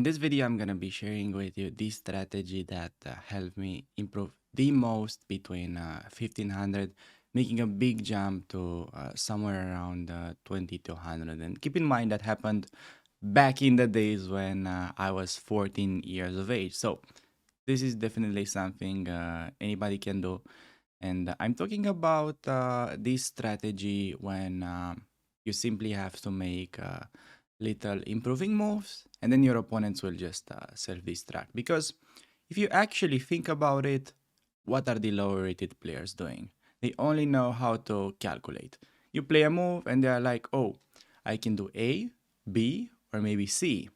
In this video, I'm gonna be sharing with you this strategy that helped me improve the most between 1500, making a big jump to somewhere around 2200. And keep in mind that happened back in the days when I was 14 years of age. So this is definitely something anybody can do. And I'm talking about this strategy when you simply have to make little improving moves, and then your opponents will just self-destruct. Because if you actually think about it, what are the lower rated players doing? They only know how to calculate. You play a move and they're like, oh, I can do A, B, or maybe C.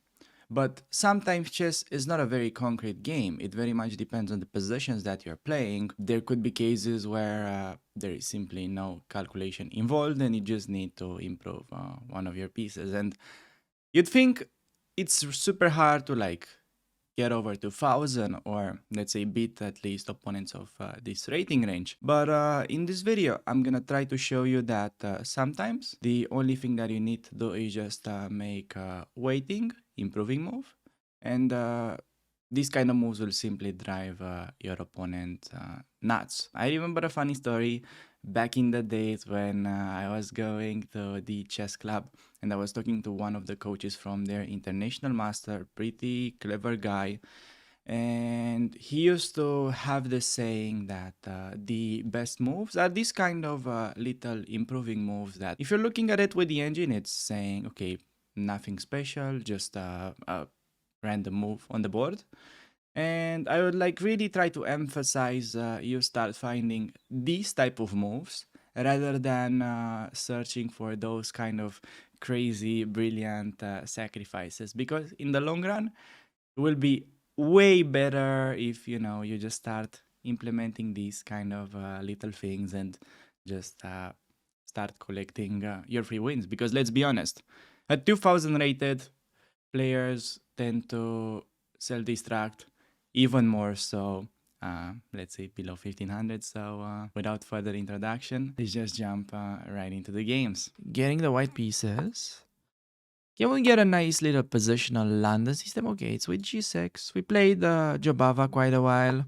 But sometimes chess is not a very concrete game. It very much depends on the positions that you're playing. There could be cases where there is simply no calculation involved and you just need to improve one of your pieces. And you'd think it's super hard to like get over 2000 or let's say beat at least opponents of this rating range. But in this video, I'm gonna try to show you that sometimes the only thing that you need to do is just make waiting, improving move. And these kind of moves will simply drive your opponent nuts. I remember a funny story back in the days when I was going to the chess club and I was talking to one of the coaches from their international master, pretty clever guy. And he used to have this saying that the best moves are these kind of little improving moves that if you're looking at it with the engine, it's saying, okay, nothing special, just a random move on the board. And I would like really try to emphasize you start finding these type of moves rather than searching for those kind of crazy, brilliant sacrifices. Because in the long run, it will be way better if you just start implementing these kind of little things and just start collecting your free wins. Because let's be honest, at 2000 rated players tend to self-destruct even more so let's say below 1500. So without further introduction, let's just jump right into the games. Getting the white pieces. Can we get a nice little positional London system? Okay, it's with g6. We played Jobava quite a while.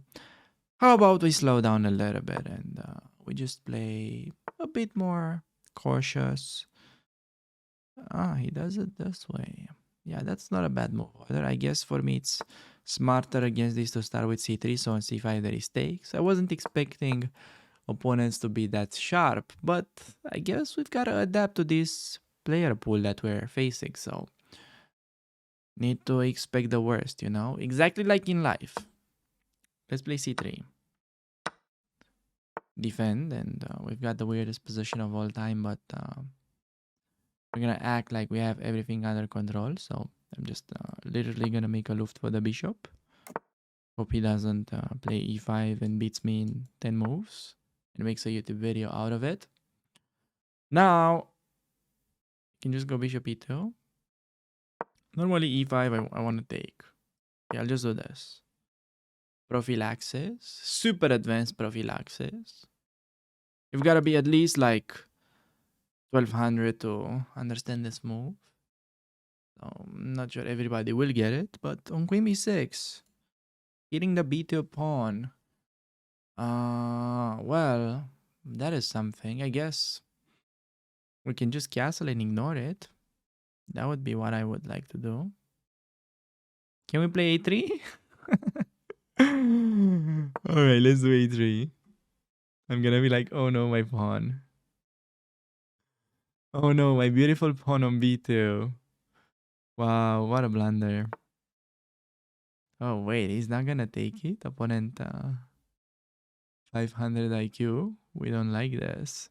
How about we slow down a little bit and we just play a bit more cautious. He does it this way. Yeah, that's not a bad move either. I guess for me it's smarter against this to start with c3, so on c5 there is takes. I wasn't expecting opponents to be that sharp, but I guess we've got to adapt to this player pool that we're facing, so need to expect the worst, exactly like in life. Let's play c3. Defend, and we've got the weirdest position of all time, but we're gonna act like we have everything under control. So I'm just literally gonna make a luft for the bishop. Hope he doesn't play e5 and beats me in 10 moves and makes a YouTube video out of it. Now, you can just go bishop e2. Normally e5 I want to take. Yeah, I'll just do this. Prophylaxis. Super advanced prophylaxis. You've got to be at least like 1200 to understand this move. So I'm not sure everybody will get it, but on queen b6, hitting the b2 pawn. Well, that is something. I guess we can just castle and ignore it. That would be what I would like to do. Can we play a3? Alright, let's do a3. I'm gonna be like, oh no, my pawn. Oh no, my beautiful pawn on b2. Wow, what a blunder. Oh wait, he's not gonna take it? Opponent 500 IQ? We don't like this.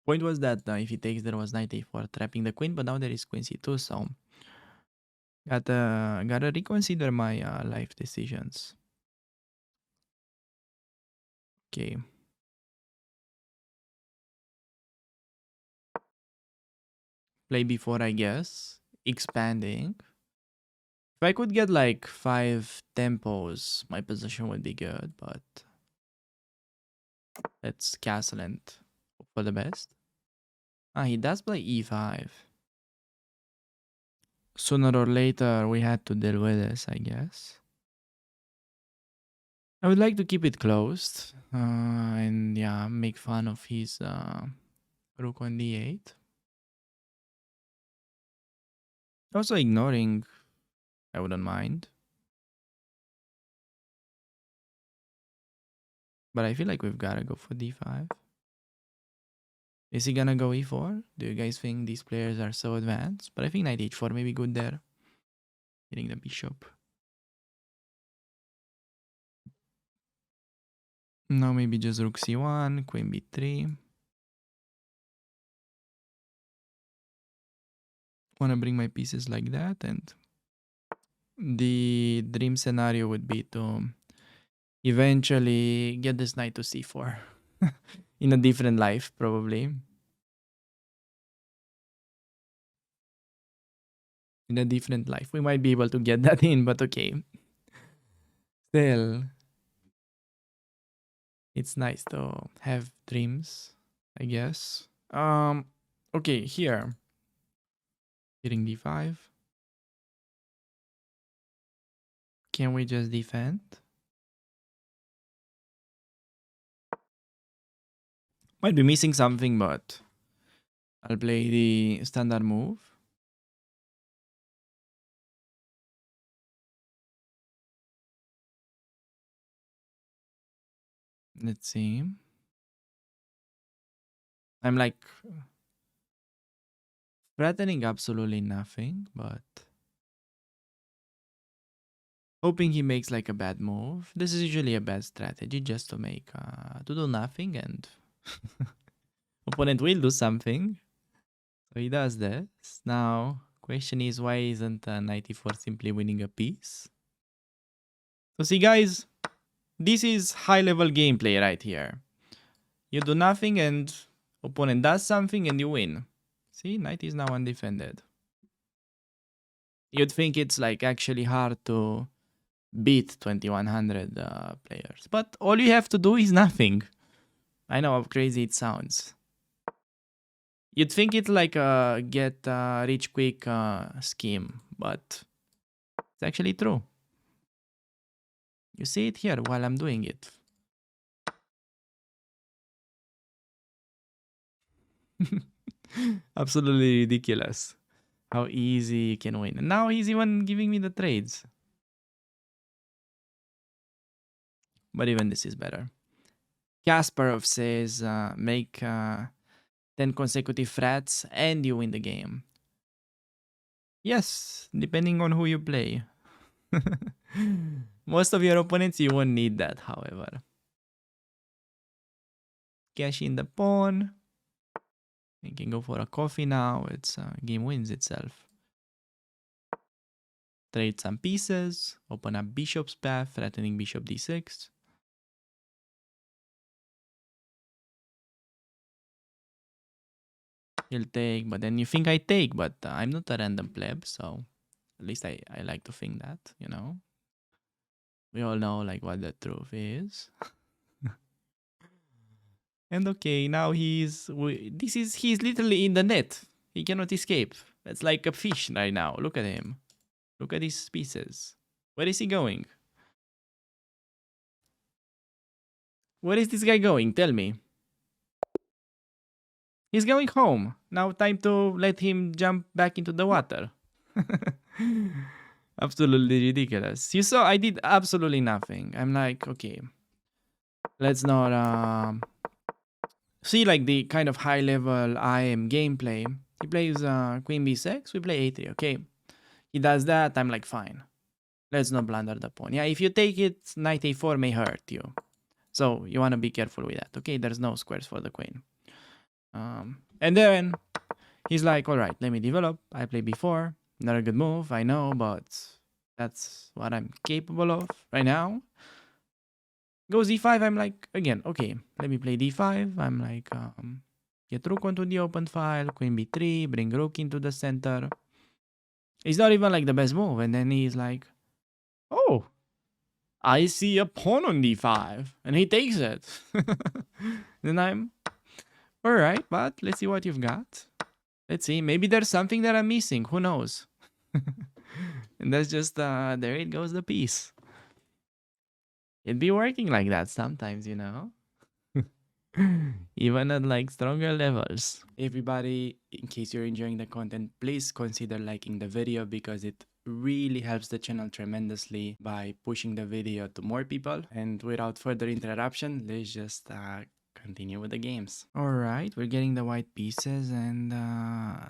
Point was that if he takes, there was knight a4 trapping the queen, but now there is queen c2, so gotta reconsider my life decisions. Okay. Play before, I guess. Expanding. If I could get like 5 tempos, my position would be good, but let's castle and hope for the best. He does play e5. sooner or later we had to deal with this, I guess. I would like to keep it closed, and yeah, make fun of his rook on d8. Also ignoring, I wouldn't mind. But I feel like we've gotta go for d5. Is he gonna go e4? Do you guys think these players are so advanced? But I think knight h4 may be good there. Hitting the bishop. Now maybe just rook c1, queen b3. Wanna bring my pieces like that, and the dream scenario would be to eventually get this knight to c4. In a different life, probably. In a different life. We might be able to get that in, but okay. Still, it's nice to have dreams, I guess. Okay, here. Hitting d5. Can we just defend? Might be missing something, but I'll play the standard move. Let's see. I'm like threatening absolutely nothing, but hoping he makes like a bad move. This is usually a bad strategy, just to make to do nothing, and opponent will do something. So he does this. Now, question is, why isn't 94 simply winning a piece? So see guys, this is high level gameplay right here. You do nothing and opponent does something and you win. See, knight is now undefended. You'd think it's like actually hard to beat 2100 players, but all you have to do is nothing. I know how crazy it sounds. You'd think it's like a get rich quick scheme, but it's actually true. You see it here while I'm doing it. Absolutely ridiculous how easy you can win. And now he's even giving me the trades. But even this is better. Kasparov says make 10 consecutive frats and you win the game. Yes, depending on who you play. Most of your opponents, you won't need that, however. Cash in the pawn. You can go for a coffee now. It's game wins itself. Trade some pieces. Open up bishop's path, threatening bishop d6. He'll take, but then you think I take, but I'm not a random pleb, so at least I like to think that, you know. We all know like what the truth is. And okay, now he's literally in the net. He cannot escape. That's like a fish right now. Look at him. Look at his pieces. Where is he going? Where is this guy going? Tell me. He's going home. Now time to let him jump back into the water. Absolutely ridiculous. You saw I did absolutely nothing. I'm like, okay. Let's not see like the kind of high level IM gameplay. He plays queen b6, we play a3, okay. He does that, I'm like, fine. Let's not blunder the pawn. Yeah, if you take it, knight a4 may hurt you. So you want to be careful with that, okay? There's no squares for the queen. And then he's like, all right, let me develop. I play b4. Not a good move, I know, but that's what I'm capable of right now. Goes e5, I'm like, again, okay, let me play d5. I'm like, get rook onto the open file, queen b3, bring rook into the center. It's not even like the best move. And then he's like, oh, I see a pawn on d5. And he takes it. Then I'm, all right, but let's see what you've got. Let's see, maybe there's something that I'm missing. Who knows? And that's just there it goes the piece. It'd be working like that sometimes, you know? Even at like stronger levels. Everybody, in case you're enjoying the content, please consider liking the video because it really helps the channel tremendously by pushing the video to more people. And without further interruption, let's just continue with the games. All right, we're getting the white pieces and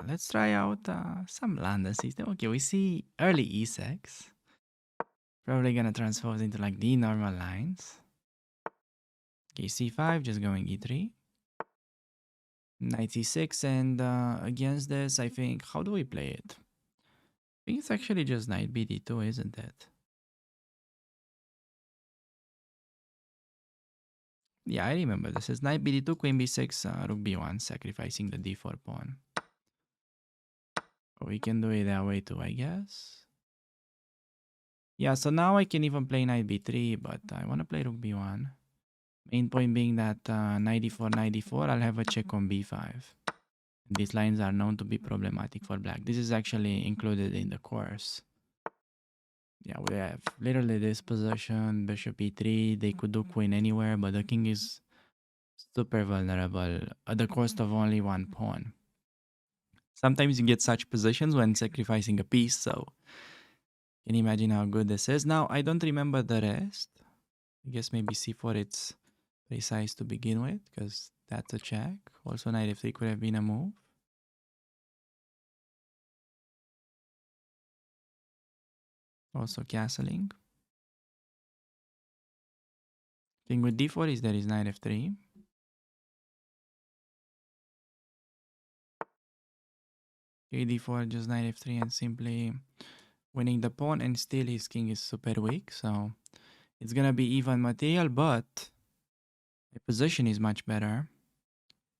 let's try out some lambda system. Okay, we see early e6. Probably gonna transpose into like the normal lines. Okay, c5, just going e3. Knight c6, and against this, I think, how do we play it? I think it's actually just knight bd2, isn't it? Yeah, I remember this is knight bd2, queen b6, rook b1, sacrificing the d4 pawn. We can do it that way too, I guess. Yeah, so now I can even play knight b3, but I want to play rook b1. Main point being that knight d4, knight d4, I'll have a check on b5. These lines are known to be problematic for black. This is actually included in the course. Yeah, we have literally this position, bishop e3. They could do queen anywhere, but the king is super vulnerable at the cost of only one pawn. Sometimes you get such positions when sacrificing a piece, so can you imagine how good this is? Now, I don't remember the rest. I guess maybe c4 it's precise to begin with, because that's a check. Also, knight f3 could have been a move. Also castling. King with d4 is there is knight f3. Okay, d4, just knight f3 and simply winning the pawn, and still his king is super weak, so it's gonna be even material, but the position is much better,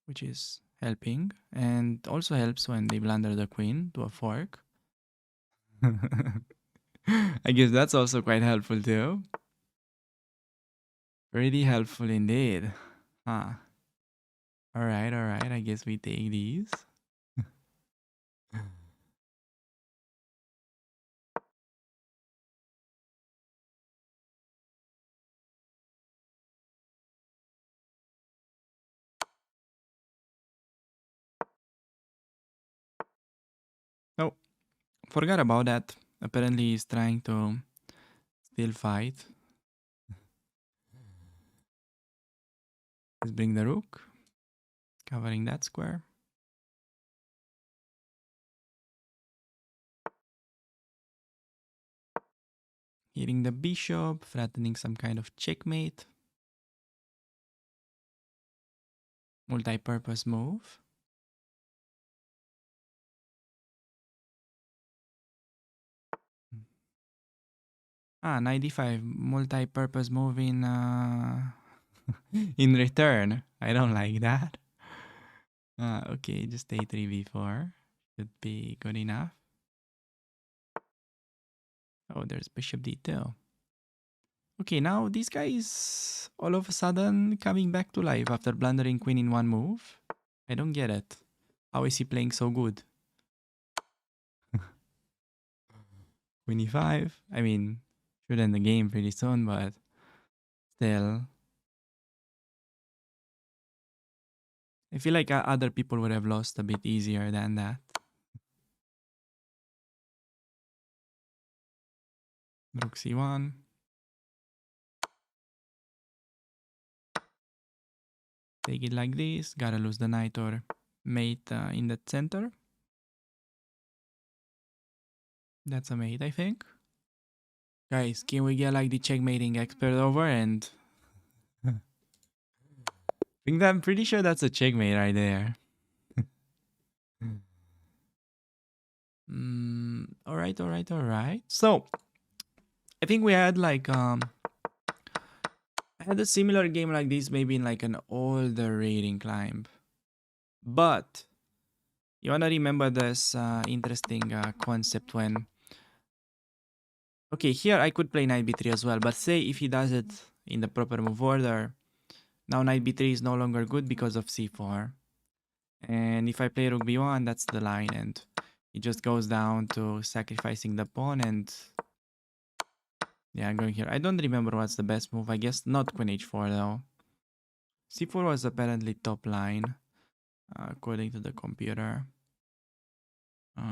which is helping, and also helps when they blunder the queen to a fork. I guess that's also quite helpful too. Pretty helpful indeed. Huh. Alright, I guess we take these. Oh, forgot about that. Apparently he's trying to still fight. Let's bring the rook, covering that square. Hitting the bishop, threatening some kind of checkmate. Multi-purpose move. Ah, 95. Multi-purpose move in in return. I don't like that. Okay, just a3 b4 should be good enough. Oh, there's bishop d2. Okay, now this guy is all of a sudden coming back to life after blundering queen in one move. I don't get it. How is he playing so good? Queen e5. I mean, should end the game pretty soon, but still. I feel like other people would have lost a bit easier than that. Rook c1. Take it like this. Gotta lose the knight or mate in the center. That's a mate, I think. Guys, can we get like the checkmating expert over and... I think that I'm pretty sure that's a checkmate right there. Alright. So, I think we had like I had a similar game like this maybe in like an older rating climb. But you wanna remember this interesting concept when... Okay, here I could play knight b3 as well, but say if he does it in the proper move order, now knight b3 is no longer good because of c4. And if I play rook b1, that's the line, and He just goes down to sacrificing the pawn and yeah, I'm going here. I don't remember what's the best move. I guess not queen h4 though. c4 was apparently top line, according to the computer.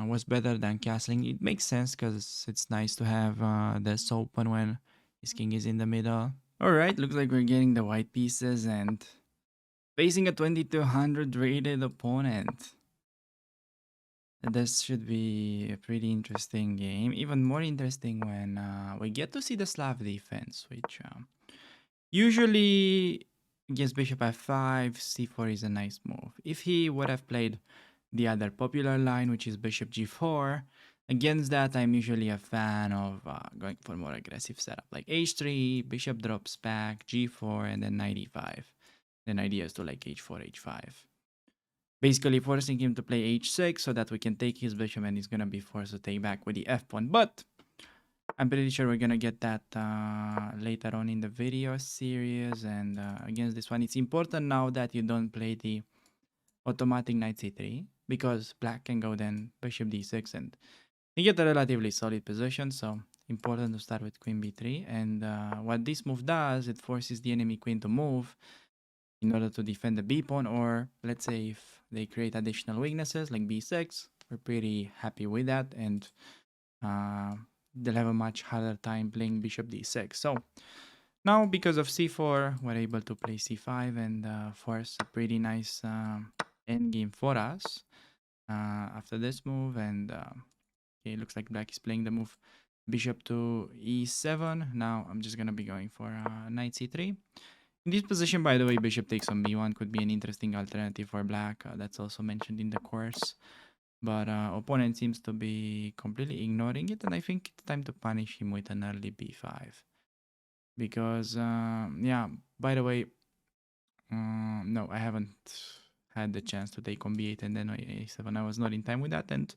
Was better than castling. It makes sense because it's nice to have this open when his king is in the middle. Alright, looks like we're getting the white pieces and facing a 2200 rated opponent. This should be a pretty interesting game. Even more interesting when we get to see the Slav defense, which usually against bishop f5, c4 is a nice move. If he would have played the other popular line, which is bishop g4, against that, I'm usually a fan of going for more aggressive setup, like h3, bishop drops back, g4, and then knight e5. Then idea is to like h4, h5. Basically forcing him to play h6 so that we can take his bishop and he's going to be forced to take back with the f pawn. But I'm pretty sure we're going to get that later on in the video series. And against this one, it's important now that you don't play the automatic knight c3 because black can go then bishop d6 and you get a relatively solid position. So important to start with queen b3. And what this move does, it forces the enemy queen to move in order to defend the b pawn, or let's say if they create additional weaknesses like b6, we're pretty happy with that, and they'll have a much harder time playing bishop d6. So now because of c4, we're able to play c5 and force a pretty nice endgame for us after this move. And okay, it looks like black is playing the move bishop to e7. Now I'm just gonna be going for knight c3. In this position, by the way, bishop takes on b1 could be an interesting alternative for black. That's also mentioned in the course. But opponent seems to be completely ignoring it, and I think it's time to punish him with an early b5. Because, yeah, by the way, no, I haven't had the chance to take on b8 and then a7. I was not in time with that, and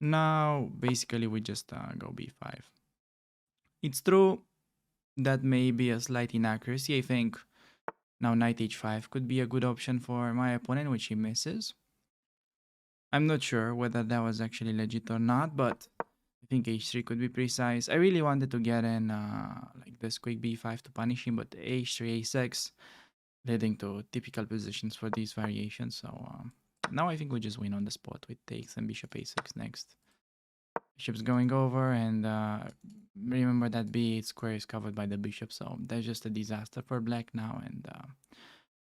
now basically we just go b5. It's true that may be a slight inaccuracy. I think now knight h5 could be a good option for my opponent, which he misses. I'm not sure whether that was actually legit or not, but I think h3 could be precise. I really wanted to get in like this quick b5 to punish him, but h3, a6, leading to typical positions for these variations. So now I think we just win on the spot with takes and bishop a6 next. Bishop's going over, and remember that b8 square is covered by the bishop, so that's just a disaster for black now, and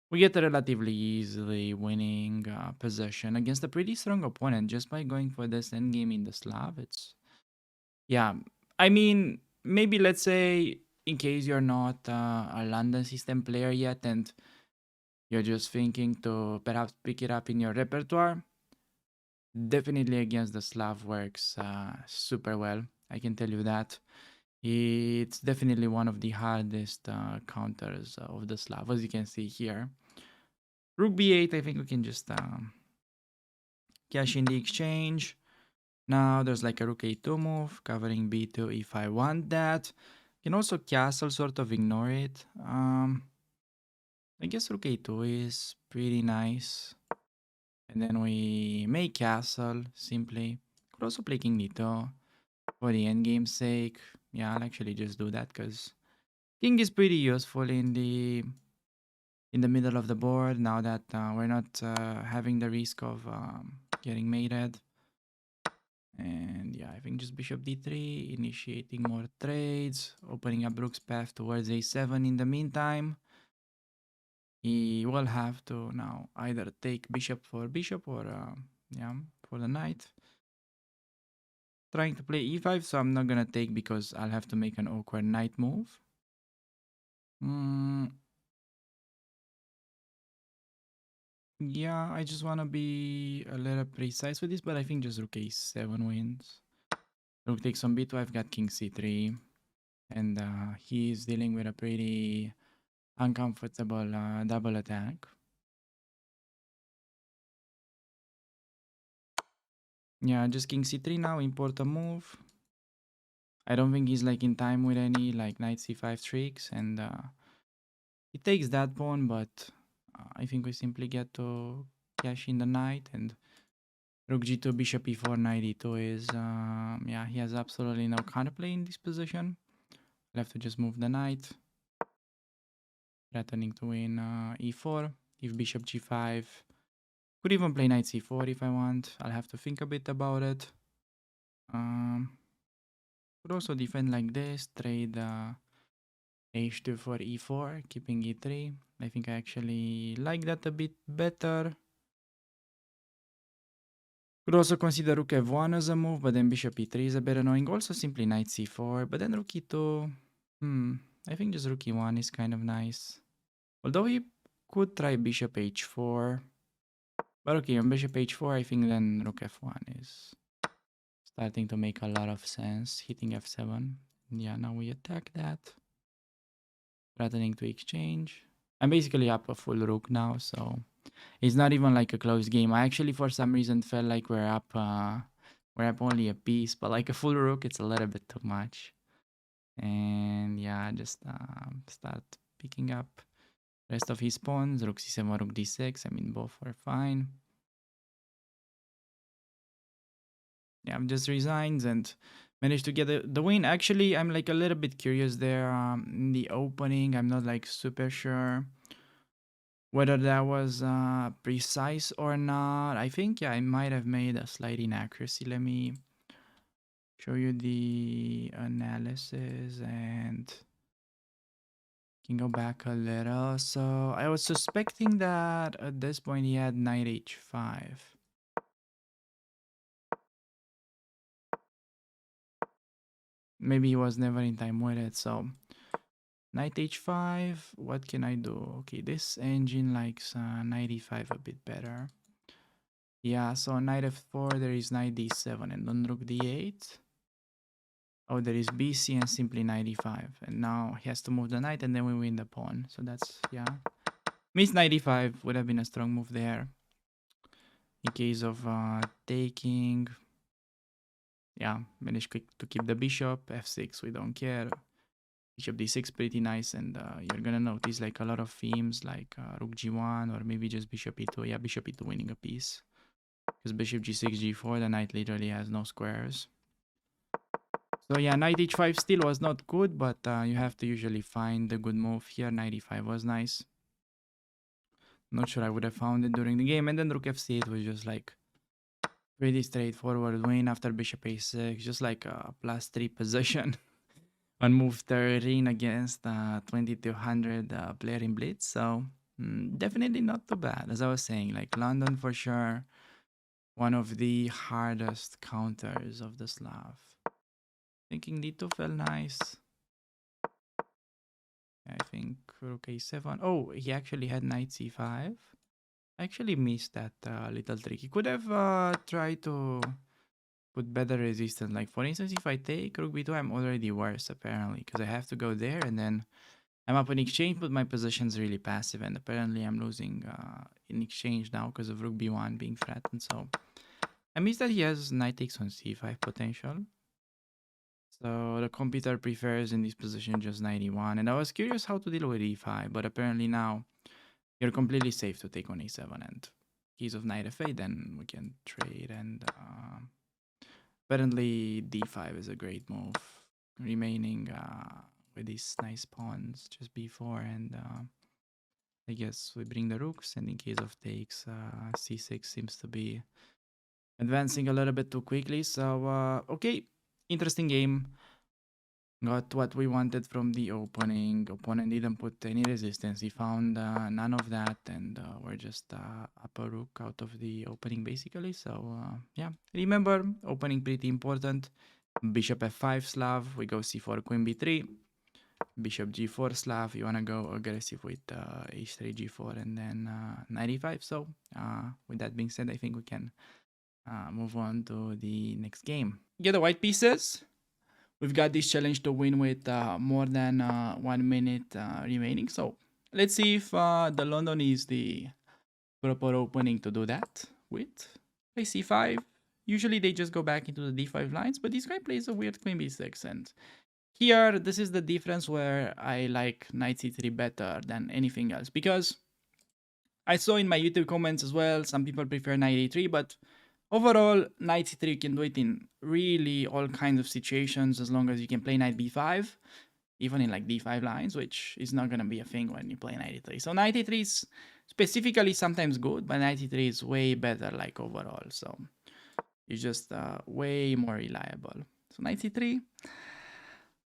we get a relatively easily winning position against a pretty strong opponent just by going for this endgame in the Slav. It's, yeah, I mean, maybe let's say in case you're not a London system player yet and you're just thinking to perhaps pick it up in your repertoire, definitely against the Slav works super well. I can tell you that. It's definitely one of the hardest counters of the Slav, as you can see here. Rook b8, I think we can just cash in the exchange. Now there's like a rook a2 move covering b2 if I want that. You can also castle, sort of ignore it. I guess rook a2 is pretty nice. And then we may castle simply. Could also play king d2 for the endgame's sake. Yeah, I'll actually just do that because king is pretty useful in the middle of the board now that we're not having the risk of getting mated. And yeah, I think just bishop d3, initiating more trades, opening up rook's path towards a7 in the meantime. He will have to now either take bishop for bishop or yeah, for the knight. Trying to play e5, so I'm not gonna take because I'll have to make an awkward knight move. Yeah, I just want to be a little precise with this, but I think just rook a7 wins. Rook takes on b2, I've got king c3. And he's dealing with a pretty uncomfortable double attack. Yeah, just king c3 now, important move. I don't think he's like in time with any like knight c5 tricks, and he takes that pawn, but I think we simply get to cash in the knight, and Rook g2, bishop e4, knight e2 is, yeah, he has absolutely no counterplay in this position. I'll have to just move the knight, threatening to win e4. If bishop g5, could even play knight c4 if I want. I'll have to think a bit about it. Could also defend like this, trade h2 for e4, keeping e3. I think I actually like that a bit better. Could also consider rook f1 as a move, but then bishop e3 is a bit annoying. Also simply knight c4, but then rook e2. I think just rook e1 is kind of nice. Although he could try bishop h4. But okay, on bishop h4, I think then rook f1 is starting to make a lot of sense. Hitting f7. Yeah, now we attack that. Threatening to exchange. I'm basically up a full rook now, so it's not even like a close game. I actually, for some reason, felt like we're up only a piece, but like a full rook, it's a little bit too much. And yeah, just start picking up rest of his pawns. Rook c7, rook d6. I mean, both were fine. Yeah, I'm just resigns and managed to get the win. Actually, I'm like a little bit curious there in the opening. I'm not like super sure whether that was precise or not. I think, yeah, I might have made a slight inaccuracy. Let me show you the analysis and can go back a little. So I was suspecting that at this point he had knight h5. Maybe he was never in time with it. So knight h5, what can I do? Okay, this engine likes knight e5 a bit better. Yeah, so knight f4, there is knight d7 and then rook d8. Oh, there is bc and simply knight e5. And now he has to move the knight and then we win the pawn. So that's, yeah. Means knight e5 would have been a strong move there. In case of taking, yeah, managed to keep the bishop. f6, we don't care. Bishop d6, pretty nice. And you're going to notice like a lot of themes like rook g1 or maybe just bishop e2. Yeah, bishop e2 winning a piece. Because bishop g6, g4, the knight literally has no squares. So yeah, knight h5 still was not good, but you have to usually find the good move here. Knight e5 was nice. Not sure I would have found it during the game. And then rook f8 was just like pretty straightforward win after bishop a6. Just like a +3 position on move 13 against 2200 player in Blitz. So definitely not too bad. As I was saying, like London for sure, one of the hardest counters of the Slav. Thinking d2 felt nice. I think rook a7. Oh, he actually had knight c5. I actually missed that little trick. He could have tried to put better resistance. Like, for instance, if I take rook b2, I'm already worse, apparently, because I have to go there, and then I'm up in exchange, but my position's really passive, and apparently I'm losing in exchange now because of rook b1 being threatened. So I missed that he has knight takes on c5 potential. So the computer prefers in this position just 91. And I was curious how to deal with e5, but apparently now you're completely safe to take on a7. And in case of knight f8, then we can trade. And apparently d5 is a great move. Remaining with these nice pawns just b4. And I guess we bring the rooks. And in case of takes, c6 seems to be advancing a little bit too quickly. So, okay, interesting game. Got what we wanted from the opening. Opponent didn't put any resistance. He found none of that, and we're just up a rook out of the opening, basically. So, yeah. Remember, opening pretty important. Bishop f5 Slav. We go c4, queen b3. Bishop g4 Slav. You want to go aggressive with h3, g4, and then knight e5. So, with that being said, I think we can move on to the next game. Get the white pieces. We've got this challenge to win with more than 1 minute remaining. So let's see if the London is the proper opening to do that with. Play c5. Usually they just go back into the d5 lines, but this guy plays a weird queen b6. And here, this is the difference where I like knight c3 better than anything else. Because I saw in my YouTube comments as well, some people prefer knight a3, but Overall, knight c3, you can do it in really all kinds of situations as long as you can play knight b5, even in like d5 lines, which is not going to be a thing when you play knight e3. So knight e3 is specifically sometimes good, but knight e3 is way better like overall. So it's just way more reliable. So knight c3,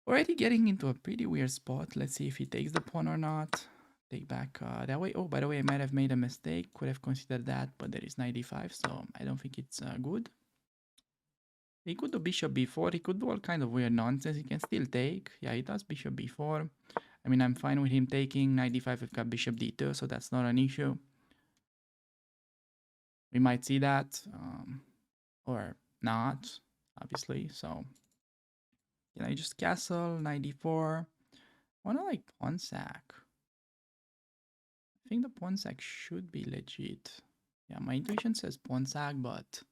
already getting into a pretty weird spot. Let's see if he takes the pawn or not. Take back that way. Oh, by the way, I might have made a mistake. Could have considered that, but there is knight d5, so I don't think it's good. He could do bishop b4. He could do all kind of weird nonsense. He can still take. Yeah, he does bishop b4. I mean, I'm fine with him taking knight d5. We've got bishop d2, so that's not an issue. We might see that, or not, obviously. So, can I just castle knight d4? I wanna like pawn sack. I think the pawn sack should be legit. Yeah, my intuition says pawn sack, but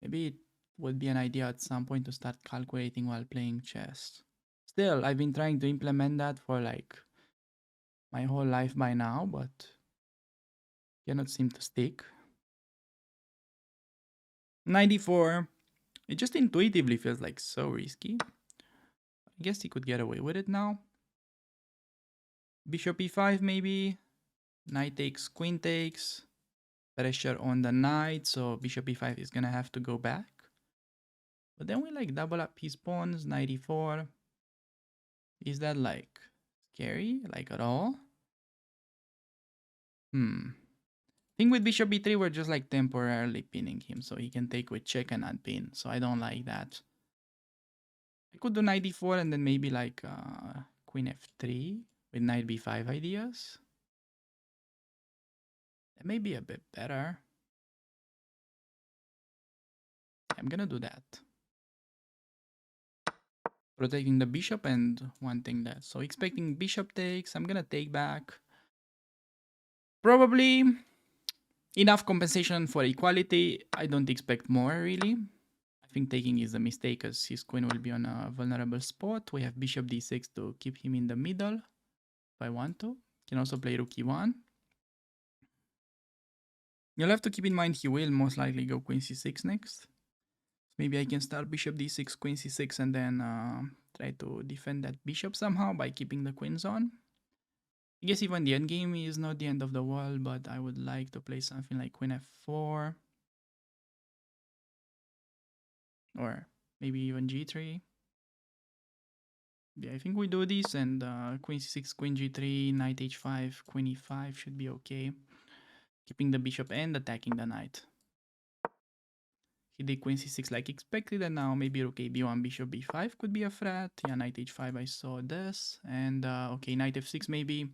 maybe it would be an idea at some point to start calculating while playing chess. Still, I've been trying to implement that for like my whole life by now, but cannot seem to stick. 94. It just intuitively feels like so risky. I guess he could get away with it now. Bishop e5 maybe. Knight takes, queen takes. Pressure on the knight, so bishop e5 is gonna have to go back. But then we like double up his pawns, knight e4. Is that like scary? Like at all? Thing with bishop b3, we're just like temporarily pinning him, so he can take with check and unpin. So I don't like that. I could do knight d4 and then maybe like queen f3 with knight b5 ideas. That may be a bit better. I'm gonna do that. Protecting the bishop and wanting that. So expecting bishop takes. I'm gonna take back. Probably enough compensation for equality. I don't expect more really. I think taking is a mistake because his queen will be on a vulnerable spot. We have bishop d6 to keep him in the middle if I want to. Can also play rook e1. You'll have to keep in mind he will most likely go queen c6 next. Maybe I can start bishop d6, queen c6, and then try to defend that bishop somehow by keeping the queens on. I guess even the endgame is not the end of the world, but I would like to play something like queen f4. Or maybe even g3. Yeah, I think we do this, and queen c6, queen g3, knight h5, queen e5 should be okay. Keeping the bishop and attacking the knight. He did queen c6 like expected, and now maybe rook a b1, bishop b5 could be a threat. Yeah, knight h5, I saw this. And okay, knight f6 maybe.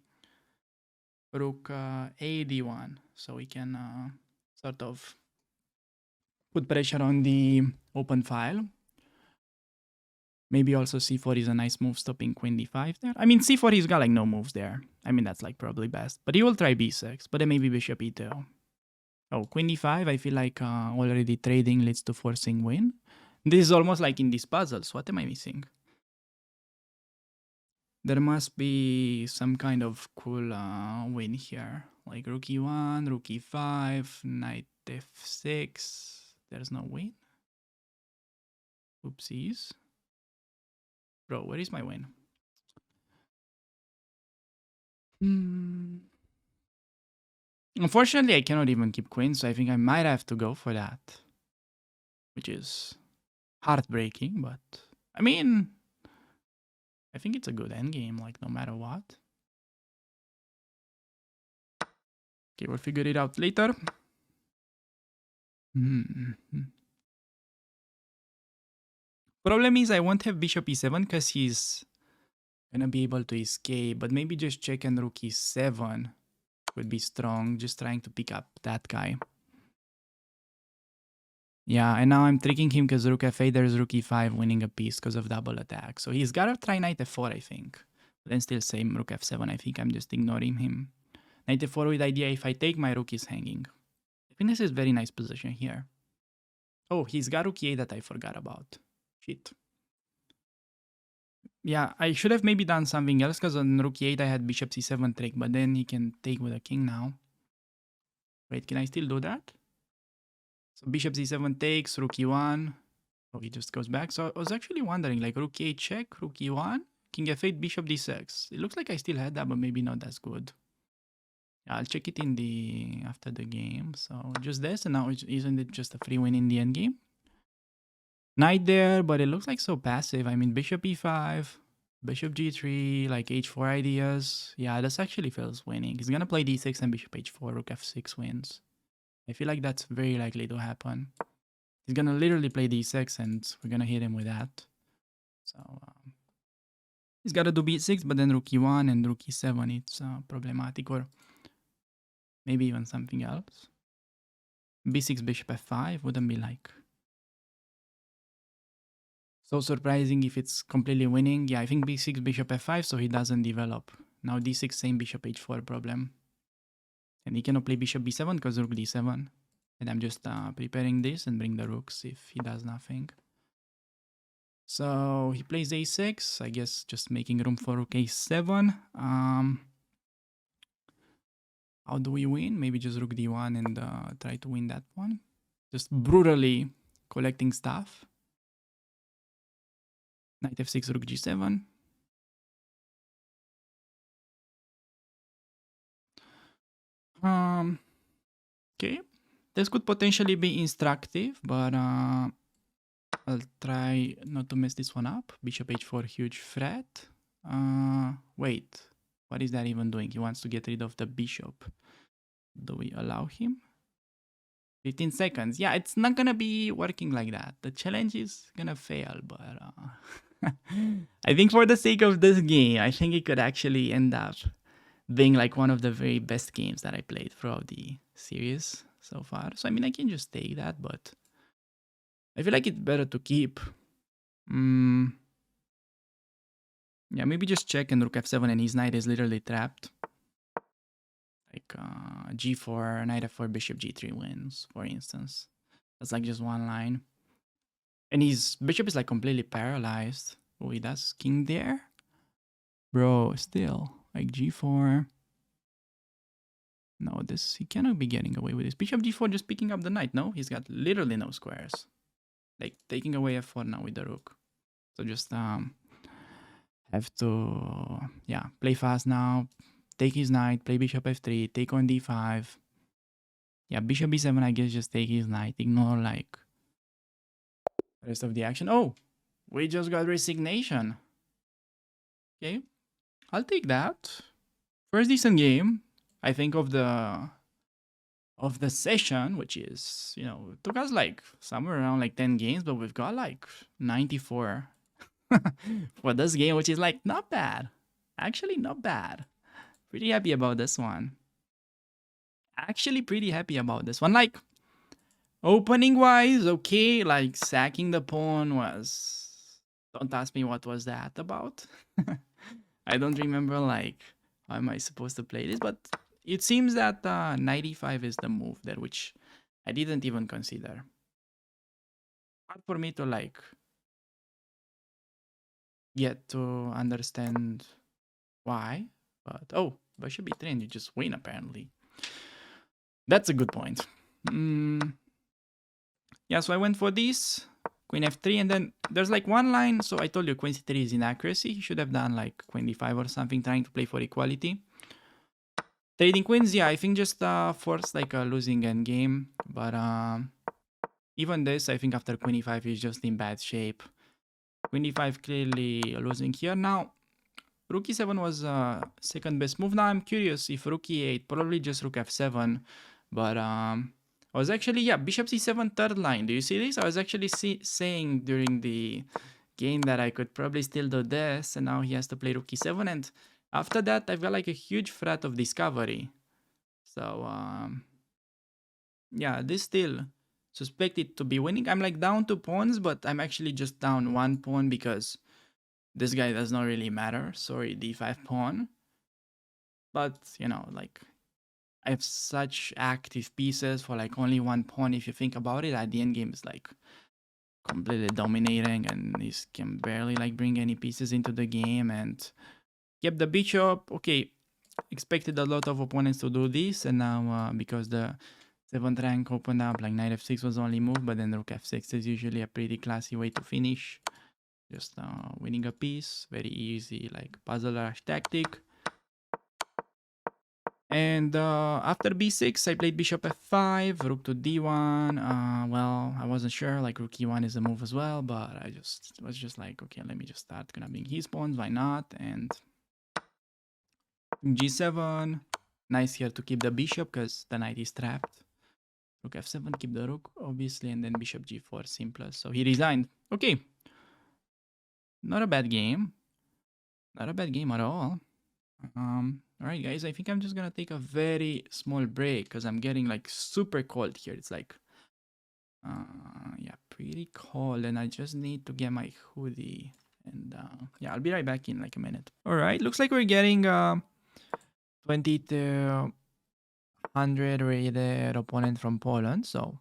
Rook a d1. So we can sort of put pressure on the open file. Maybe also c4 is a nice move, stopping queen d5 there. I mean, c4 he's got like no moves there. I mean, that's like probably best. But he will try b6, but then maybe bishop e2. Oh, queen d5, I feel like already trading leads to forcing win. This is almost like in these puzzles. What am I missing? There must be some kind of cool win here. Like rook e1, rook e5, knight f6. There's no win. Oopsies. Bro, where is my win? Unfortunately, I cannot even keep queen, so I think I might have to go for that. Which is heartbreaking, but I mean, I think it's a good endgame, like no matter what. Okay, we'll figure it out later. Problem is I won't have bishop e7 because he's gonna be able to escape, but maybe just check and rook e7 would be strong, just trying to pick up that guy. Yeah, and now I'm tricking him because rook f8, there's rook e5 winning a piece because of double attack. So he's gotta try knight f4, I think. But then still same rook f7, I think I'm just ignoring him. Knight f4 with idea if I take, my rook is hanging. I think this is very nice position here. Oh, he's got rook e8 that I forgot about. Shit. Yeah, I should have maybe done something else because on rook e8 I had bishop c7 trick, but then he can take with a king now. Wait, can I still do that? So bishop c7 takes, rook e1. Oh, he just goes back. So I was actually wondering, like rook a check, rook e1, king f8, bishop d6. It looks like I still had that, but maybe not as good. Yeah, I'll check it in the after the game. So just this, and now isn't it just a free win in the end game? Knight there, but it looks like so passive. I mean, bishop e5, bishop g3, like h4 ideas. Yeah, this actually feels winning. He's gonna play d6 and bishop h4, rook f6 wins. I feel like that's very likely to happen. He's gonna literally play d6 and we're gonna hit him with that. So he's gotta do b6, but then rook e1 and rook e7, it's problematic, or maybe even something else. b6, bishop f5 wouldn't be like so surprising if it's completely winning. Yeah, I think b6, bishop f5, so he doesn't develop. Now d6, same bishop h4 problem. And he cannot play bishop b7 because rook d7. And I'm just preparing this and bring the rooks if he does nothing. So he plays a6, I guess just making room for rook a7. How do we win? Maybe just rook d1 and try to win that one. Just brutally collecting stuff. Knight f6, rook g7. Okay. This could potentially be instructive, but I'll try not to mess this one up. Bishop h4, huge threat. Wait. What is that even doing? He wants to get rid of the bishop. Do we allow him? 15 seconds. Yeah, it's not gonna be working like that. The challenge is gonna fail, but I think for the sake of this game, I think it could actually end up being like one of the very best games that I played throughout the series so far. So I mean, I can just take that, but I feel like it's better to keep. Yeah, maybe just check and rook f7 and his knight is literally trapped. Like g4, knight f4, bishop g3 wins, for instance. That's like just one line. And his bishop is like completely paralyzed. Oh, he does king there? Bro, still. Like g4. No, this he cannot be getting away with this. Bishop g4 just picking up the knight, no? He's got literally no squares. Like taking away f4 now with the rook. So just have to play fast now. Take his knight, play bishop f3, take on d5. Yeah, bishop b7, I guess just take his knight, ignore like the rest of the action. Oh, we just got resignation. Okay, I'll take that. First decent game, I think, of the session, which is, you know, it took us like somewhere around like 10 games, but we've got like 94 for this game, which is like not bad. Actually, not bad. Pretty happy about this one. Actually, pretty happy about this one. Like, opening wise, okay. Like, sacking the pawn was. Don't ask me what was that about. I don't remember, like, how am I supposed to play this, but it seems that 95 is the move there, which I didn't even consider. Hard for me to, like, get to understand why, but oh, bishop b3 and you just win apparently. That's a good point. Yeah, so I went for this, queen f3, and then there's like one line. So I told you queen c3 is inaccuracy. He should have done like queen d5 or something, trying to play for equality. Trading queens, yeah, I think just forced like a losing endgame. But even this, I think after queen e5 is just in bad shape. Queen d5 clearly losing here. Now, rook e7 was second best move. Now I'm curious if rook e8, probably just rook f7. But I was actually, yeah, bishop c7 third line. Do you see this? I was actually saying during the game that I could probably still do this. And now he has to play rook e7. And after that, I felt like a huge threat of discovery. So, yeah, this still suspected to be winning. I'm like down 2 pawns, but I'm actually just down 1 pawn because this guy does not really matter. Sorry, d5 pawn. But, you know, like, I have such active pieces for like only 1 pawn. If you think about it, at the end game is like completely dominating, and he can barely like bring any pieces into the game. And yep, the bishop. Okay, expected a lot of opponents to do this, and now because the 7th rank opened up, like knight f6 was only move, but then rook f6 is usually a pretty classy way to finish. Just winning a piece, very easy, like puzzle rush tactic. And after b6, I played bishop f5, rook to d1. Well, I wasn't sure, like rook e1 is a move as well, but I just was just like, okay, let me just start grabbing his pawns, why not? And g7, nice here to keep the bishop because the knight is trapped. Rook f7, keep the rook, obviously, and then bishop g4, simplest. So he resigned. Okay, not a bad game. Not a bad game at all. All right, guys, I think I'm just gonna take a very small break because I'm getting like super cold here. It's like, yeah, pretty cold, and I just need to get my hoodie. And yeah, I'll be right back in like a minute. All right, looks like we're getting 20 to 100 rated opponent from Poland. So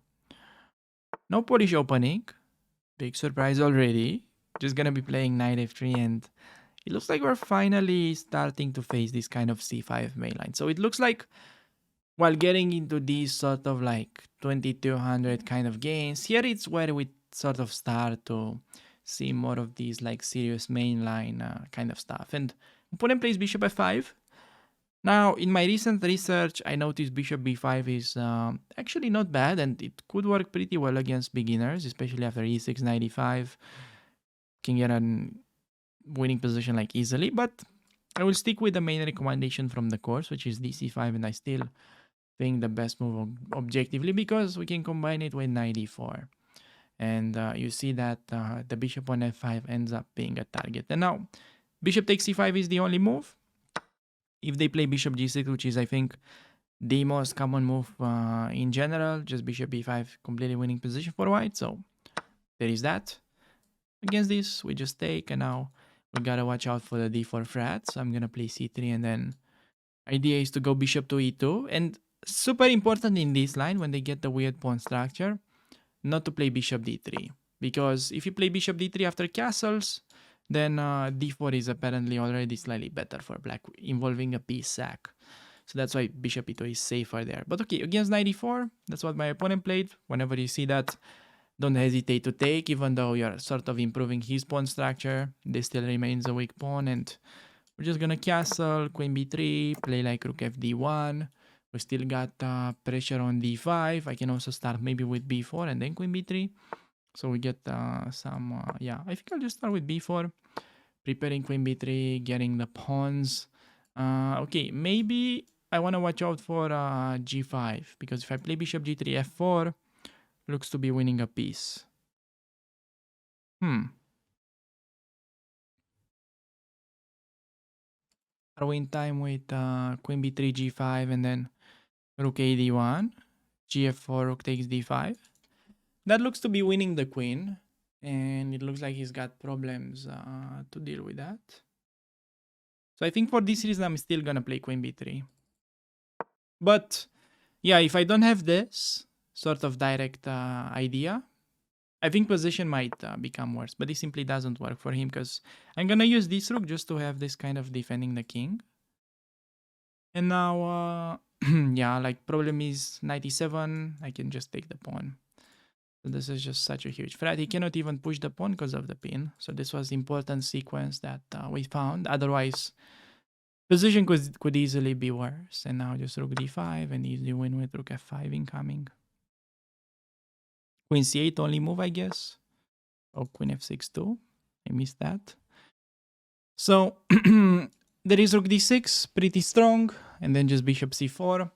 no Polish opening. Big surprise already. Just gonna be playing knight f3, and it looks like we're finally starting to face this kind of c5 mainline. So it looks like while getting into these sort of like 2200 kind of games, here it's where we sort of start to see more of these like serious mainline kind of stuff. And opponent plays bishop f5. Now, in my recent research, I noticed bishop b5 is actually not bad, and it could work pretty well against beginners, especially after e6, knight e5. Can get a winning position like easily, but I will stick with the main recommendation from the course, which is dc5, and I still think the best move objectively because we can combine it with knight e4. And you see that the bishop on f5 ends up being a target. And now, bishop takes c5 is the only move. If they play bishop g6, which is, I think, the most common move in general, just bishop b5, completely winning position for white. So there is that. Against this, we just take, and now we gotta watch out for the d4 frat. So I'm gonna play c3, and then idea is to go bishop to e2. And super important in this line when they get the weird pawn structure, not to play bishop d3. Because if you play bishop d3 after castles, then d4 is apparently already slightly better for black, involving a piece sack. So that's why bishop e2 is safer there. But okay, against knight e4, that's what my opponent played. Whenever you see that, don't hesitate to take, even though you're sort of improving his pawn structure. This still remains a weak pawn, and we're just gonna castle, queen b3, play like rook fd1. We still got pressure on d5. I can also start maybe with b4 and then queen b3. So we get some, yeah, I think I'll just start with b4, preparing queen b3, getting the pawns. Okay, maybe I want to watch out for g5, because if I play bishop g3 f4, looks to be winning a piece. Are we in time with queen b3, g5, and then rook a d1, gf4, rook takes d5? That looks to be winning the queen, and it looks like he's got problems to deal with that. So I think for this reason, I'm still gonna play queen b3. But yeah, if I don't have this sort of direct idea, I think position might become worse. But this simply doesn't work for him because I'm gonna use this rook just to have this kind of defending the king. And now, yeah, like problem is 97. I can just take the pawn. So this is just such a huge threat. He cannot even push the pawn because of the pin. So this was important sequence that we found. Otherwise, position could easily be worse. And now just rook d5 and easy win with rook f5 incoming. Queen c8 only move, I guess. Oh, queen f6 too. I missed that. So there is rook d6, pretty strong. And then just bishop c4.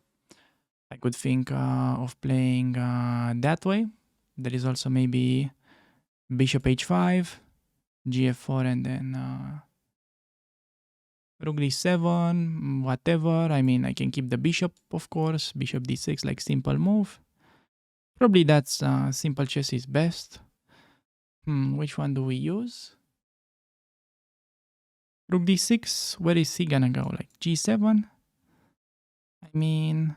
I could think of playing that way. There is also maybe bishop h5, gf4, and then rook d7, whatever. I mean, I can keep the bishop, of course. Bishop d6, like simple move. Probably that's simple chess is best. Which one do we use? Rook d6, where is he gonna go? Like g7? I mean,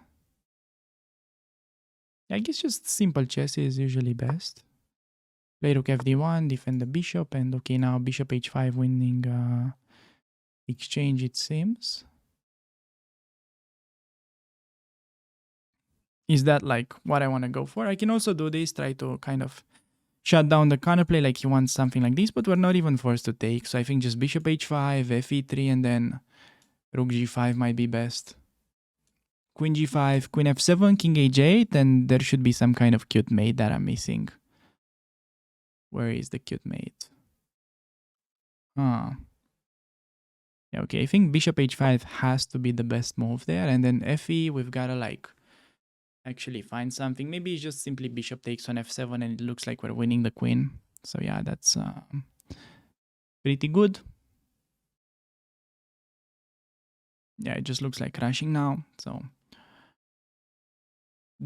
I guess just simple chess is usually best. Play rook fd1, defend the bishop, and okay, now bishop h5 winning exchange, it seems. Is that like what I want to go for? I can also do this, try to kind of shut down the counterplay like he wants something like this, but we're not even forced to take. So I think just bishop h5, fe3, and then rook g5 might be best. Queen g5, queen f7, king h8, and there should be some kind of cute mate that I'm missing. Where is the cute mate? Ah. Yeah, okay, I think bishop h5 has to be the best move there. And then fe, we've got to like actually find something. Maybe it's just simply bishop takes on f7 and it looks like we're winning the queen. So yeah, that's pretty good. Yeah, it just looks like crashing now. So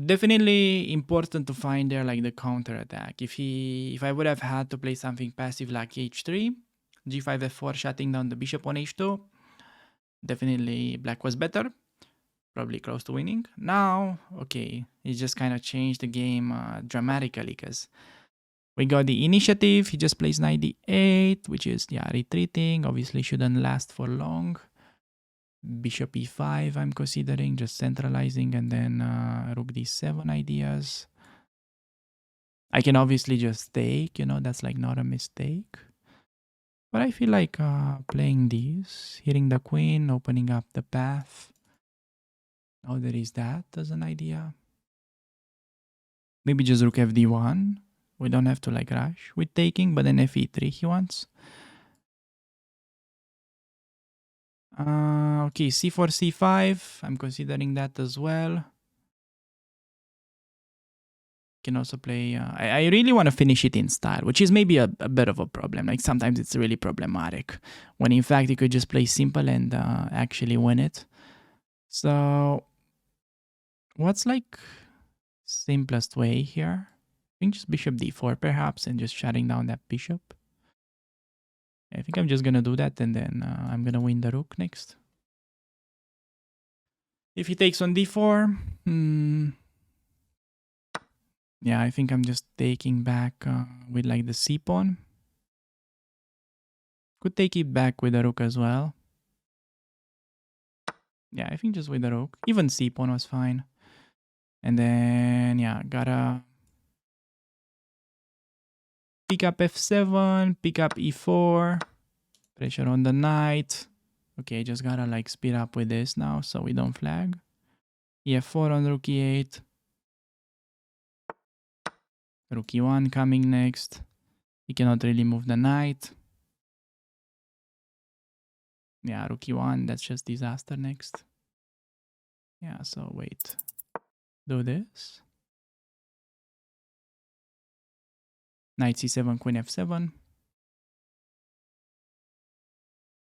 definitely important to find there like the counter attack. If I would have had to play something passive like h3, g5 f4 shutting down the bishop on h2, definitely black was better, probably close to winning. Now, okay, it just kind of changed the game dramatically because we got the initiative. He just plays knight d8, which is yeah retreating. Obviously shouldn't last for long. Bishop e5 I'm considering, just centralizing, and then rook d7 ideas. I can obviously just take, that's like not a mistake. But I feel like playing these, hitting the queen, opening up the path. Oh, there is that as an idea. Maybe just rook fd1. We don't have to like rush with taking, but then fe3 he wants. Okay, c4, c5. I'm considering that as well. Can also play. I really want to finish it in style, which is maybe a bit of a problem. Like sometimes it's really problematic when in fact you could just play simple and actually win it. So, what's like simplest way here? I think just bishop d4 perhaps and just shutting down that bishop. I think I'm just gonna do that and then I'm gonna win the rook next. If he takes on d4, yeah, I think I'm just taking back with like the c pawn. Could take it back with the rook as well. Yeah, I think just with the rook. Even c pawn was fine. And then, yeah, gotta pick up f7, pick up e4, pressure on the knight. Okay, just gotta like speed up with this now so we don't flag. ef4 on rook e8. Rook e1 coming next. He cannot really move the knight. Yeah, rook e1, that's just disaster next. Yeah, so wait. Do this. Knight c7, queen f7.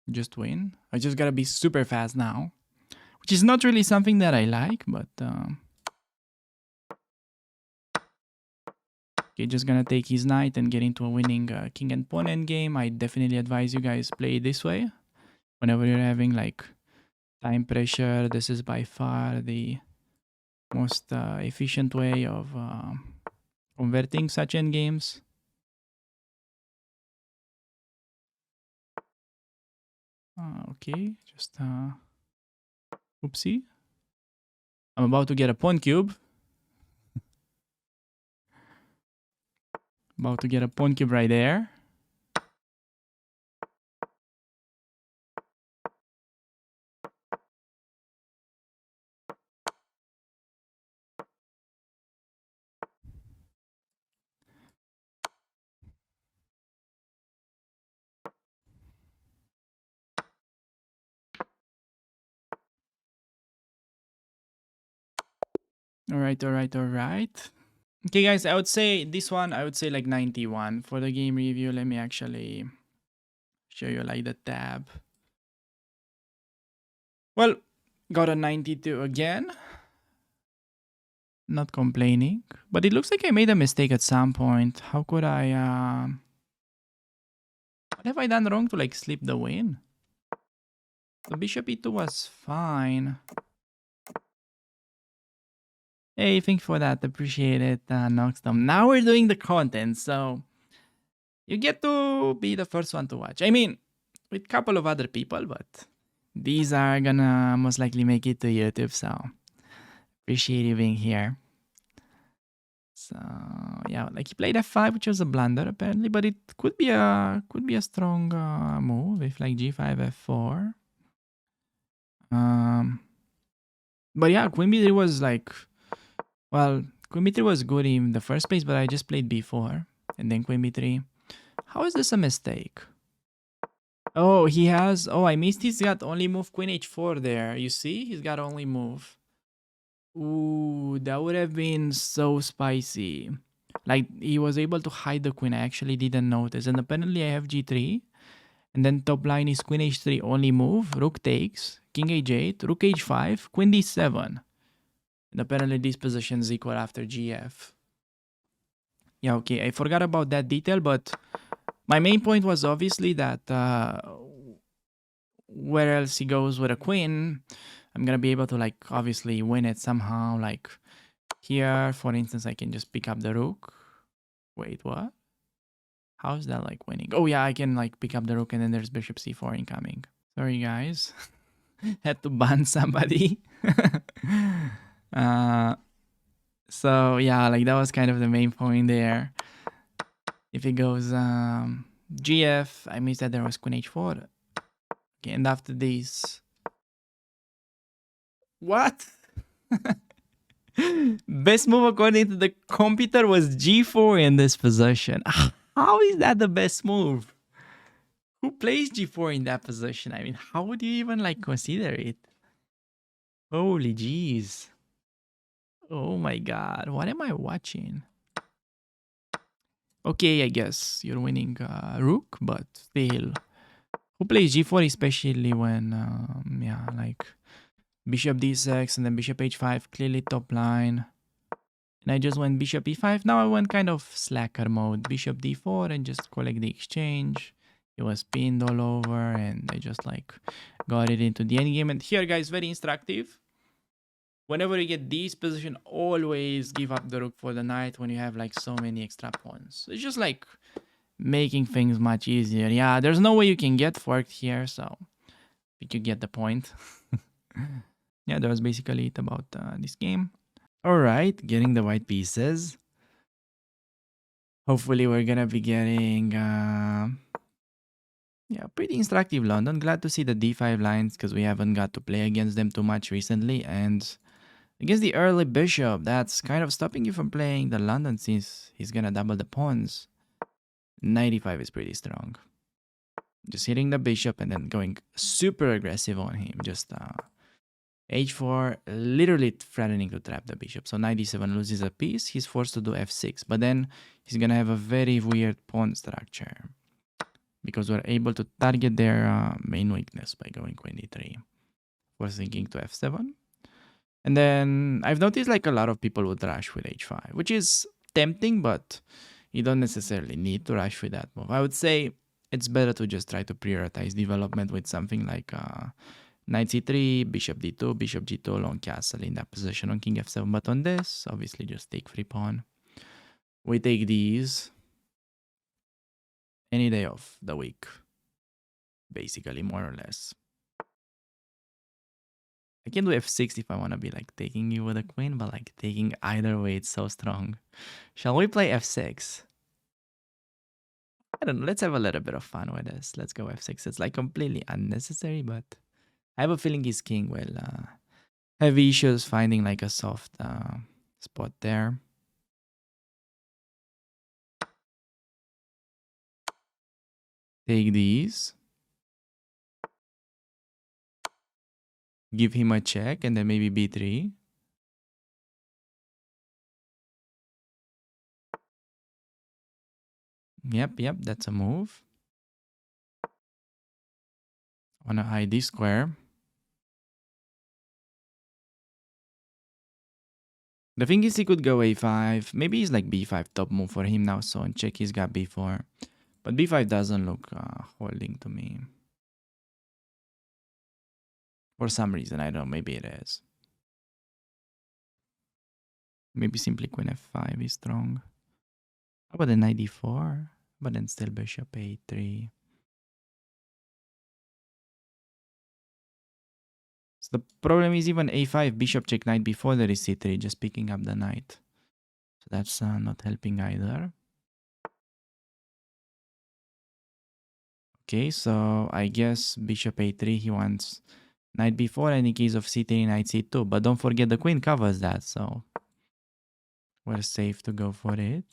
Just win. I just gotta be super fast now. Which is not really something that I like, but... okay, just gonna take his knight and get into a winning king and pawn endgame. I definitely advise you guys play it this way. Whenever you're having like time pressure, this is by far the most efficient way of converting such endgames. Okay, just oopsie. I'm about to get a pawn cube. About to get a pawn cube right there. All right, all right, all right. Okay, guys, I would say this one, I would say like 91 for the game review. Let me actually show you like the tab. Well, got a 92 again. Not complaining, but it looks like I made a mistake at some point. How could I, what have I done wrong to like slip the win? The bishop e2 was fine. Hey, thanks for that. Appreciate it, Noxdom. Now we're doing the content, so you get to be the first one to watch. I mean, with a couple of other people, but these are gonna most likely make it to YouTube, so Appreciate you being here. So yeah, like he played f5, which was a blunder apparently, but it could be a strong move if like g5 f4. Um, but yeah, queen b3 was like, well, queen b3 was good in the first place, but I just played b4 and then queen b3. How is this a mistake? Oh, he has. Oh, I missed. He's got only move queen h4 there. You see, he's got only move. Ooh, that would have been so spicy. Like he was able to hide the queen. I actually didn't notice. And apparently I have g3. And then top line is queen h3 only move. Rook takes. King h8. Rook h5. Queen d7. And apparently these positions equal after gf. Yeah, okay. I forgot about that detail, but my main point was obviously that where else he goes with a queen, I'm gonna be able to like obviously win it somehow. Like here, for instance, I can just pick up the rook. Wait, what? How is that like winning? Oh yeah, I can like pick up the rook and then there's bishop c4 incoming. Sorry guys, had to ban somebody. uh, so yeah, like that was kind of the main point there. If it goes gf, I missed that there was queen h4. Okay, and after this, what? Best move according to the computer was g4 in this position. How is that the best move? Who plays g4 in that position? I mean, how would you even like consider it? Holy jeez. Oh my god, what am I watching? Okay, I guess you're winning rook, but still. Who plays g4 especially when, yeah, like bishop d6 and then bishop h5, clearly top line. And I just went bishop e5. Now I went kind of slacker mode. Bishop d4 and just collect the exchange. It was pinned all over and I just like got it into the endgame. And here, guys, very instructive. Whenever you get this position, always give up the rook for the knight when you have like so many extra pawns. It's just like making things much easier. Yeah, there's no way you can get forked here, so I think you get the point. Yeah, that was basically it about this game. All right, getting the white pieces. Hopefully, we're gonna be getting yeah, pretty instructive London. Glad to see the d5 lines because we haven't got to play against them too much recently. And against the early bishop, that's kind of stopping you from playing the London since he's gonna double the pawns. 95 is pretty strong. Just hitting the bishop and then going super aggressive on him. Just h4, literally threatening to trap the bishop. So 97 loses a piece. He's forced to do f6. But then he's gonna have a very weird pawn structure because we're able to target their main weakness by going queen d3. Forcing king to f7. And then I've noticed like a lot of people would rush with h5, which is tempting, but you don't necessarily need to rush with that move. I would say it's better to just try to prioritize development with something like knight c3, bishop d2, bishop g2, long castle in that position on king f7. But on this, obviously just take free pawn. We take these any day of the week, basically, more or less. I can do f6 if I want to be like taking you with a queen, but like taking either way, it's so strong. Shall we play f6? I don't know. Let's have a little bit of fun with this. Let's go f6. It's like completely unnecessary, but I have a feeling his king will have issues finding like a soft spot there. Take these. Give him a check and then maybe b3. Yep, that's a move. I want to hide this square. The thing is he could go a5. Maybe he's like b5 top move for him now. So on check he's got b4. But b5 doesn't look holding to me. For some reason, I don't know. Maybe it is. Maybe simply queen f5 is strong. How about the knight d4? But then still bishop a3. The problem is even a5, bishop check knight before there is c3, just picking up the knight. So that's not helping either. Okay, so I guess bishop a3, he wants knight b4, and in case of c3, knight c2. But don't forget the queen covers that, so we're safe to go for it.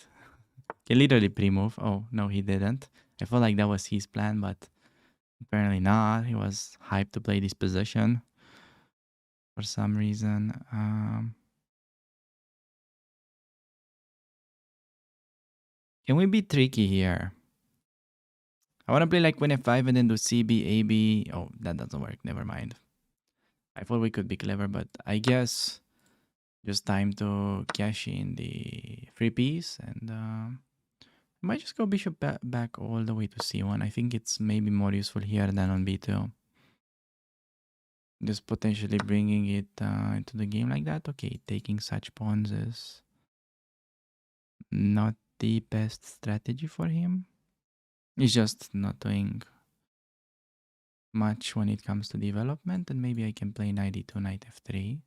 Can literally pre-move. Oh, no, he didn't. I felt like that was his plan, but apparently not. He was hyped to play this position for some reason. Can we be tricky here? I want to play like queen f5 and then do cb, ab. Oh, that doesn't work. Never mind. I thought we could be clever, but I guess just time to cash in the free piece, and I might just go bishop back all the way to c1. I think it's maybe more useful here than on b2. Just potentially bringing it into the game like that. Okay, taking such pawns is not the best strategy for him. He's just not doing much when it comes to development, and maybe I can play knight e2, knight f3.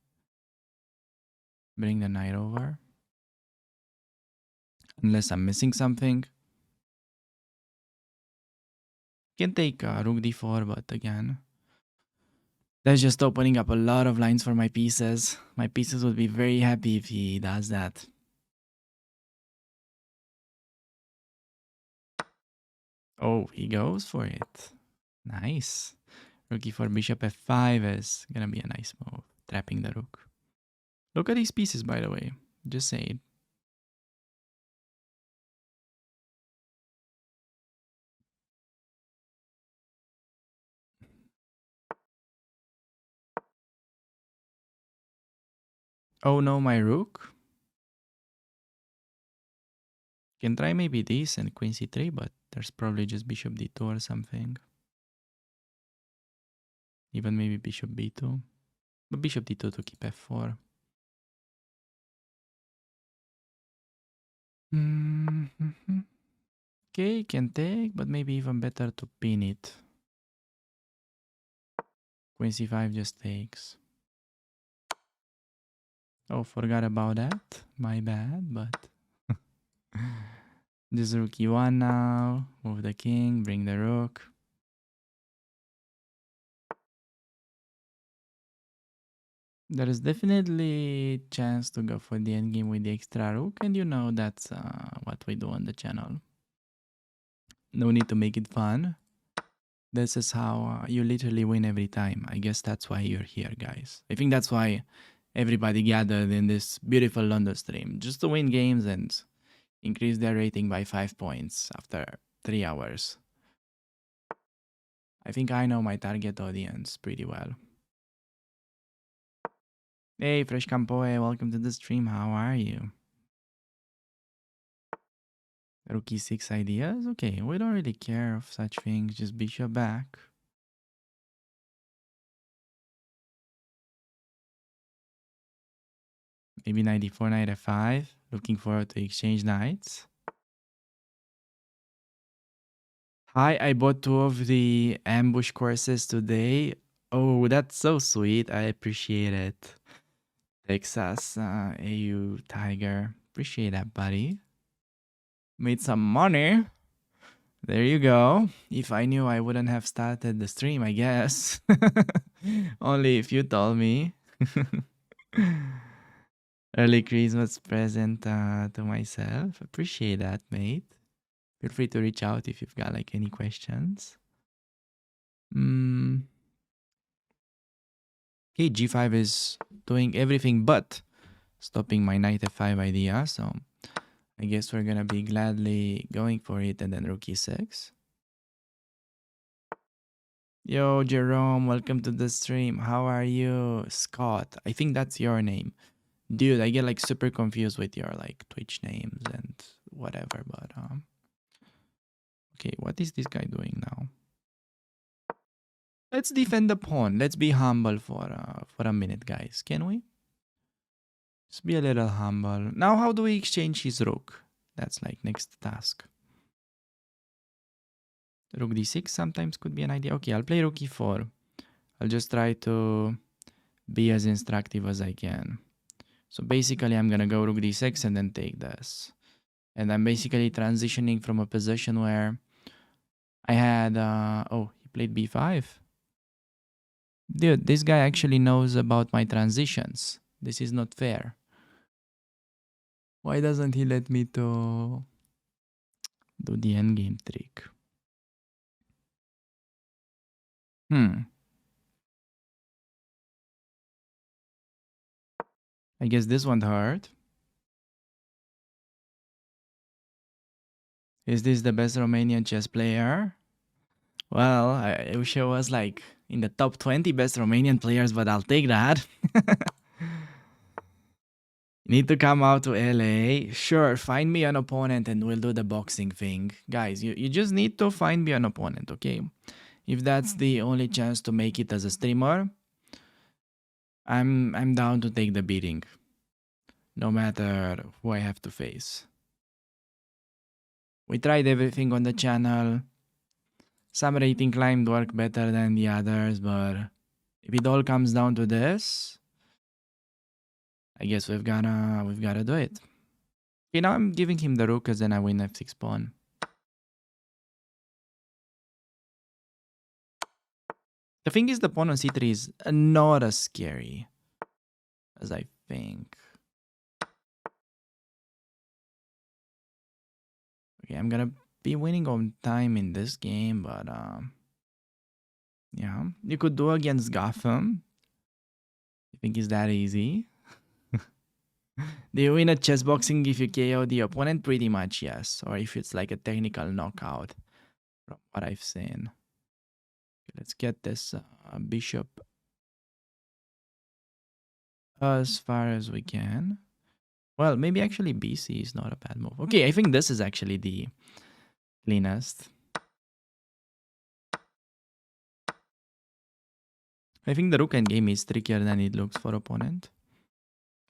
Bring the knight over. Unless I'm missing something. Can take rook d4, but again, that's just opening up a lot of lines for my pieces. My pieces would be very happy if he does that. Oh, he goes for it. Nice. Rook e4, bishop f5 is gonna be a nice move. Trapping the rook. Look at these pieces, by the way. Just say it. Oh no, my rook. Can try maybe this and queen c3, but there's probably just bishop d2 or something. Even maybe bishop b2. But bishop d2 to keep f4. Mm-hmm. Okay, can take, but maybe even better to pin it. Queen c5 just takes. Oh, forgot about that. My bad, but just rook e1 now. Move the king, bring the rook. There is definitely chance to go for the endgame with the extra rook, and you know that's what we do on the channel. No need to make it fun. This is how you literally win every time. I guess that's why you're here, guys. I think that's why everybody gathered in this beautiful London stream, just to win games and increase their rating by 5 points after 3 hours. I think I know my target audience pretty well. Hey, Fresh Campoe, welcome to the stream. How are you? Rook e6 ideas? Okay, we don't really care of such things. Just bishop back. Maybe knight d4, knight f5. Looking forward to exchange knights. Hi, I bought 2 of the ambush courses today. Oh, that's so sweet. I appreciate it. Texas AU Tiger. Appreciate that, buddy. Made some money. There you go. If I knew, I wouldn't have started the stream, I guess. Only if you told me. Early Christmas present to myself. Appreciate that, mate. Feel free to reach out if you've got like any questions. Okay, g5 is doing everything but stopping my knight f5 idea. So I guess we're gonna be gladly going for it, and then rook e6. Yo, Jerome, welcome to the stream. How are you? Scott, I think that's your name. Dude, I get like super confused with your like Twitch names and whatever, but okay, what is this guy doing now? Let's defend the pawn. Let's be humble for a minute, guys. Can we? Let's be a little humble. Now, how do we exchange his rook? That's like next task. Rook d6 sometimes could be an idea. Okay, I'll play rook e4. I'll just try to be as instructive as I can. So basically, I'm gonna go rook d6 and then take this. And I'm basically transitioning from a position where I had, oh, he played b5. Dude, this guy actually knows about my transitions. This is not fair. Why doesn't he let me to do the endgame trick? I guess this one hurt. Is this the best Romanian chess player? Well, I wish I was like in the top 20 best Romanian players, but I'll take that. Need to come out to LA? Sure, find me an opponent and we'll do the boxing thing. Guys, you just need to find me an opponent, okay? If that's the only chance to make it as a streamer, I'm down to take the beating. No matter who I have to face. We tried everything on the channel. Some rating climb work better than the others, but if it all comes down to this, I guess we've gotta do it. Okay, now I'm giving him the rook because then I win f6 pawn. The thing is, the pawn on c3 is not as scary as I think. Okay, I'm gonna be winning on time in this game, but yeah, you could do against Gotham. You think it's that easy? Do you win at chess boxing if you KO the opponent? Pretty much, yes. Or if it's like a technical knockout, from what I've seen. Okay, let's get this bishop as far as we can. Well, maybe actually BC is not a bad move. Okay, I think this is actually the cleanest. I think the rook endgame is trickier than it looks for opponent.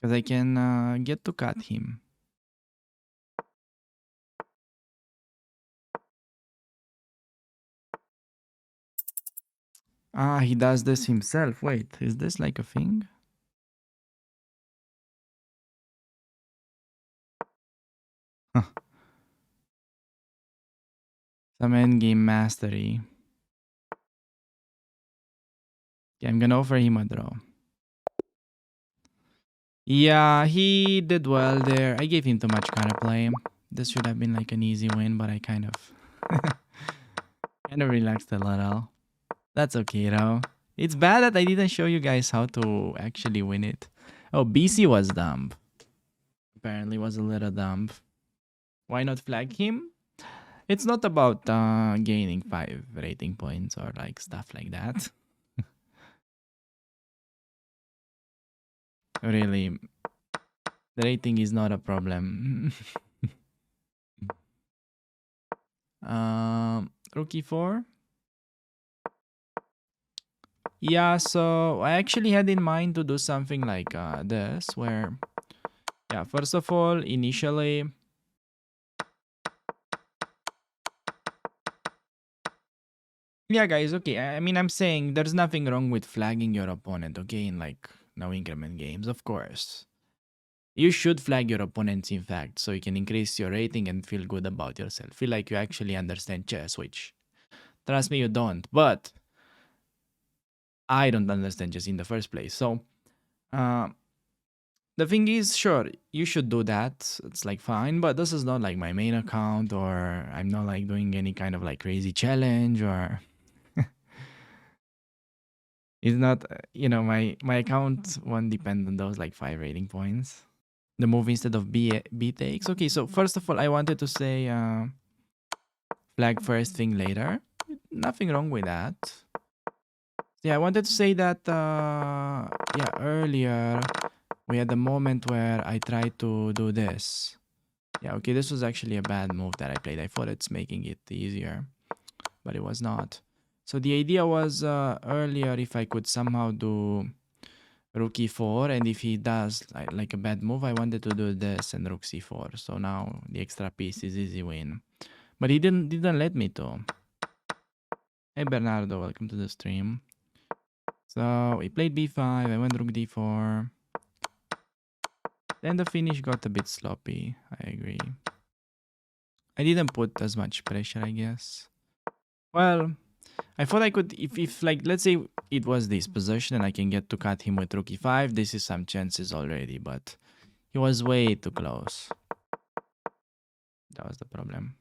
Because I can get to cut him. Ah, he does this himself. Wait, is this like a thing? Huh. Some endgame mastery. Okay, I'm gonna offer him a draw. Yeah, he did well there. I gave him too much counterplay. This should have been like an easy win, but I kind of kind of relaxed a little. That's okay though. It's bad that I didn't show you guys how to actually win it. Oh, BC was dumb. Apparently was a little dumb. Why not flag him? It's not about gaining 5 rating points or like stuff like that. Really, the rating is not a problem. Rook e4. Yeah, so I actually had in mind to do something like this, where, yeah, first of all, initially, yeah, guys, okay, I mean, I'm saying there's nothing wrong with flagging your opponent, okay, in like no increment games, of course. You should flag your opponents, in fact, so you can increase your rating and feel good about yourself. Feel like you actually understand chess, which, trust me, you don't. But I don't understand chess in the first place. So, uh, the thing is, sure, you should do that. It's like fine, but this is not like my main account, or I'm not like doing any kind of like crazy challenge, or it's not, my account won't depend on those like 5 rating points. The move instead of B takes. Okay, so first of all, I wanted to say flag first, thing later. Nothing wrong with that. Yeah, I wanted to say that yeah, earlier we had a moment where I tried to do this. Yeah, okay, this was actually a bad move that I played. I thought it's making it easier, but it was not. So the idea was earlier, if I could somehow do rook e4, and if he does like a bad move, I wanted to do this and rook c4. So now the extra piece is easy win. But he didn't let me to. Hey Bernardo, welcome to the stream. So he played b5, I went rook d4. Then the finish got a bit sloppy, I agree. I didn't put as much pressure, I guess. Well, I thought I could, if like, let's say it was this position and I can get to cut him with rook e5, this is some chances already, but he was way too close. That was the problem.